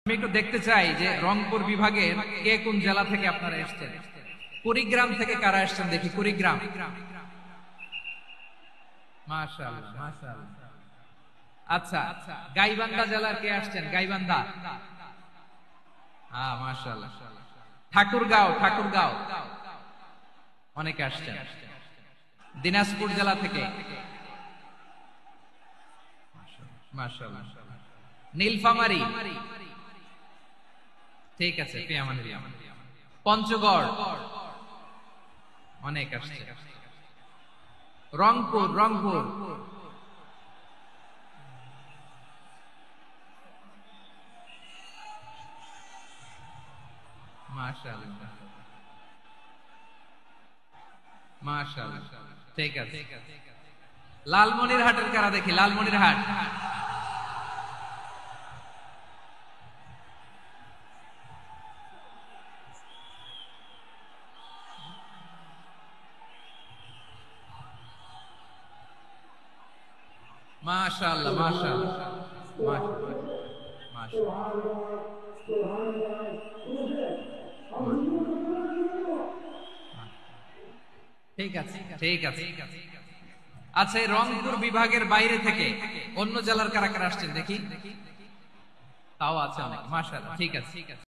আমি একটু দেখতে চাই যে রংপুর বিভাগের কে কোন জেলা থেকে আপনারা এসেছেন। কুড়িগ্রাম থেকে কারা এসেছেন দেখি। কুড়িগ্রাম, মাশাআল্লাহ মাশাআল্লাহ। আচ্ছা, গাইবান্ধা জেলার কে আসছেন? গাইবান্ধা, হ্যাঁ মাশাআল্লাহ। ঠাকুরগাঁও, ঠাকুরগাঁও অনেকে আসছেন। দিনাজপুর জেলা থেকে মাশাআল্লাহ। নীলফামারী, ঠিক আছে, পঞ্চগড় অনেক আসছে। রংপুর, রংপুর মাশাআল্লাহ মাশাআল্লাহ, ঠিক আছে। লালমনিরহাটের কারা দেখি। লালমনিরহাট, মাশাআল্লাহ মাশাআল্লাহ মাশাআল্লাহ। ঠিক আছে ঠিক আছে। আচ্ছা, এই রংপুর বিভাগের বাইরে থেকে অন্য জেলার কারা কারা আসছেন দেখি। তাও আছে অনেক, মাশাআল্লাহ, ঠিক আছে।